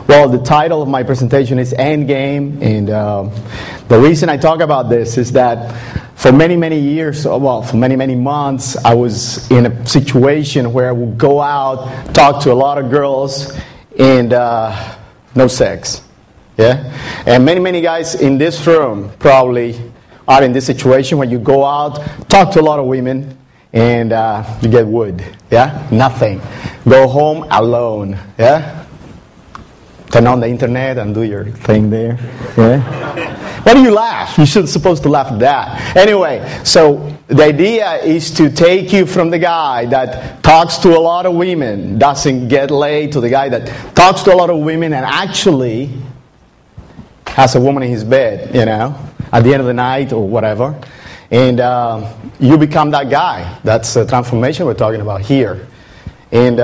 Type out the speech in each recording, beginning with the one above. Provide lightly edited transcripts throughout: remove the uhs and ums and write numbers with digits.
Well, the title of my presentation is Endgame, and the reason I talk about this is that for many, many years, well, for many, many months, I was in a situation where I would go out, talk to a lot of girls, and no sex. Yeah? And many, many guys in this room probably are in this situation where you go out, talk to a lot of women, and you get wood. Yeah? Nothing. Go home alone. Yeah? Turn on the internet and do your thing there. Yeah? Why do you laugh? You shouldn't supposed to laugh at that. Anyway, so the idea is to take you from the guy that talks to a lot of women, doesn't get laid, to the guy that talks to a lot of women and actually has a woman in his bed, you know, at the end of the night or whatever. And you become that guy. That's the transformation we're talking about here. And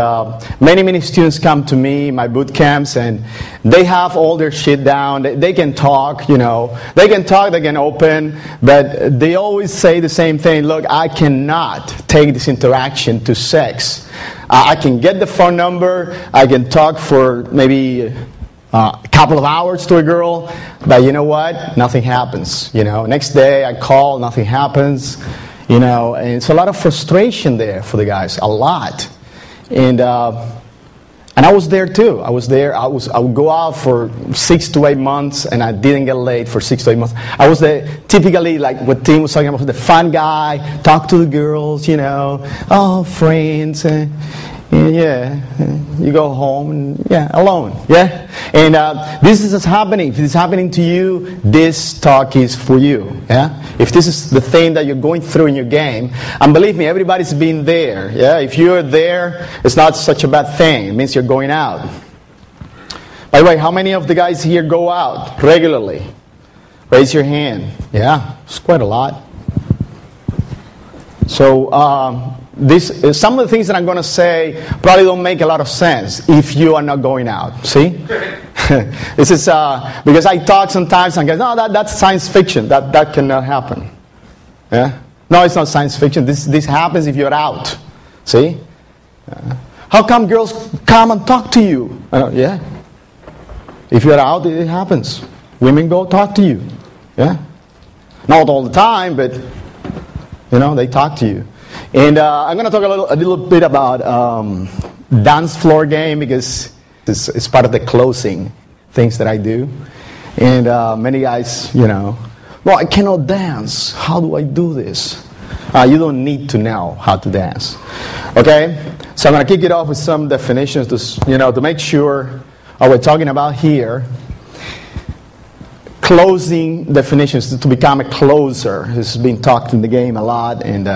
many, many students come to me in my boot camps, and they have all their shit down. They can talk, you know. They can talk, they can open, but they always say the same thing. Look, I cannot take this interaction to sex. I can get the phone number. I can talk for maybe a couple of hours to a girl, but you know what? Nothing happens, you know. Next day I call, nothing happens, you know. And it's a lot of frustration there for the guys, a lot. And I was there too. I was there. I would go out for 6 to 8 months, and I didn't get laid for 6 to 8 months. I was there typically, like what Tim was talking about, the fun guy, talk to the girls, you know, oh, friends, yeah. You go home and alone, yeah. And this is happening. If it's happening to you, this talk is for you, yeah. If this is the thing that you're going through in your game, and believe me, everybody's been there, yeah. If you're there, it's not such a bad thing. It means you're going out. By the way, how many of the guys here go out regularly? Raise your hand. Yeah, it's quite a lot. So some of the things that I'm going to say probably don't make a lot of sense if you are not going out. See? This is because I talk sometimes and go, no, that's science fiction. That cannot happen. Yeah? No, it's not science fiction. This happens if you're out. See? How come girls come and talk to you? Yeah. If you're out, it happens. Women go talk to you. Yeah. Not all the time, but you know, they talk to you. And I'm going to talk a little bit about dance floor game, because it's part of the closing things that I do. And many guys, you know, well, I cannot dance. How do I do this? You don't need to know how to dance. Okay? So I'm going to kick it off with some definitions to make sure what we're talking about here. Closing definitions to become a closer. This has been talked in the game a lot, and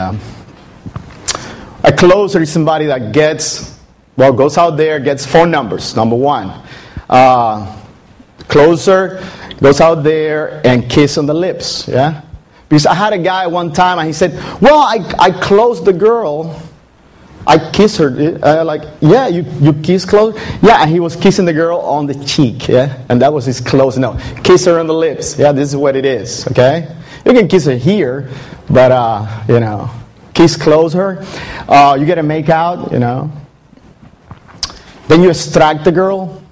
a closer is somebody that goes out there, gets phone numbers, number one. Closer goes out there and kiss on the lips, yeah? Because I had a guy one time and he said, well, I closed the girl. I kissed her. Yeah, you kiss close? Yeah, and he was kissing the girl on the cheek, yeah? And that was his close. No, kiss her on the lips. Yeah, this is what it is, okay? You can kiss her here, but, you know, kiss close her. You get a make out, you know. Then you extract the girl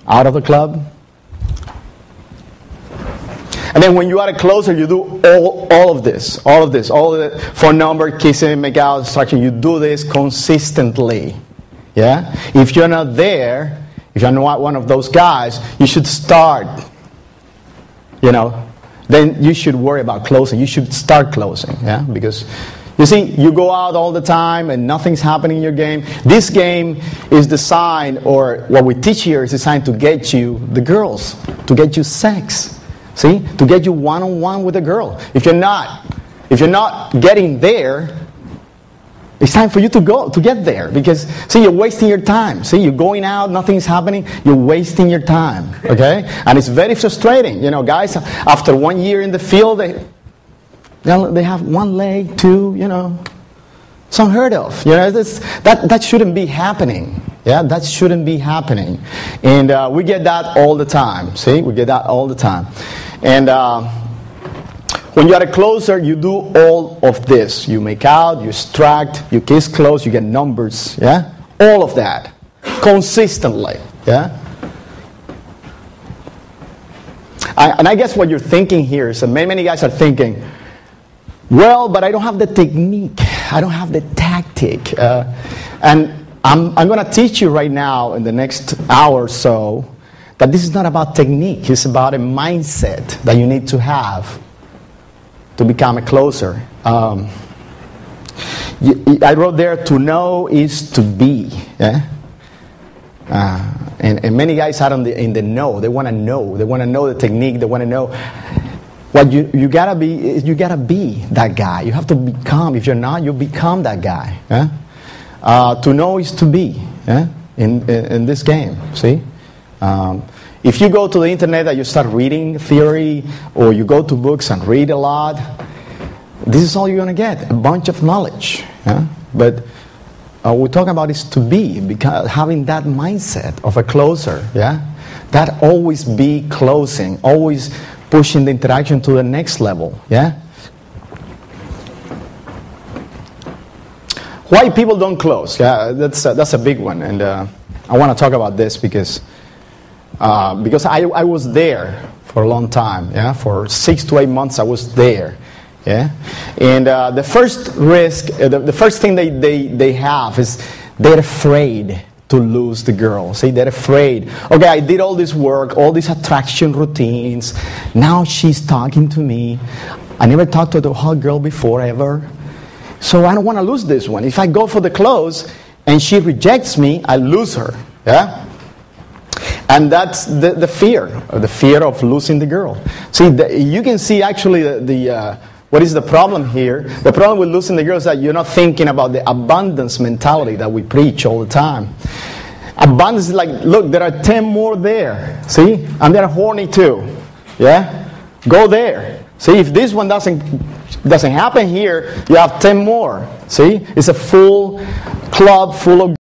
out of the club. And then when you are a closer, you do all of the phone number, kissing, make out, extraction. You do this consistently. Yeah? If you're not there, if you're not one of those guys, you should start, you know. Then you should worry about closing. You should start closing, yeah? Because, you see, you go out all the time and nothing's happening in your game. This game is designed, or what we teach here is designed to get you the girls, to get you sex. See? To get you one-on-one with a girl. If you're not getting there, it's time for you to get there. Because, see, you're wasting your time. See, you're going out, nothing's happening, you're wasting your time. Okay? And it's very frustrating. You know, guys, after 1 year in the field, they have one leg, two, you know. It's unheard of. You know, that shouldn't be happening. Yeah, that shouldn't be happening. And we get that all the time. See, we get that all the time. And when you are a closer, you do all of this. You make out, you extract, you kiss close, you get numbers. Yeah, all of that consistently. Yeah? And I guess what you're thinking here is that many guys are thinking, well, but I don't have the technique. I don't have the tactic. And I'm going to teach you right now in the next hour or so that this is not about technique. It's about a mindset that you need to have to become a closer. I wrote there, to know is to be. Yeah? And many guys are in the know. They want to know. They want to know the technique. They want to know. What you gotta be is you gotta be that guy. You have to become. If you're not, you become that guy. Yeah? To know is to be. Yeah? In this game. See. If you go to the internet and you start reading theory, or you go to books and read a lot, this is all you're gonna get, a bunch of knowledge. Yeah? But we're talking about is to be, because having that mindset of a closer. Yeah, that always be closing, always pushing the interaction to the next level. Yeah. Why people don't close? Yeah, that's a big one, and I want to talk about this because I was there for a long time. Yeah, for 6 to 8 months I was there. Yeah, and the first risk, the first thing they have is they're afraid to lose the girl. See, they're afraid. Okay, I did all this work, all these attraction routines. Now she's talking to me. I never talked to the hot girl before ever. So I don't want to lose this one. If I go for the close and she rejects me, I lose her. Yeah? And that's the fear of losing the girl. See, you can see actually what is the problem here? The problem with losing the girl is that you're not thinking about the abundance mentality that we preach all the time. Abundance is like, look, there are 10 more there. See? And they're horny too. Yeah? Go there. See, if this one doesn't happen here, you have 10 more. See? It's a full club full of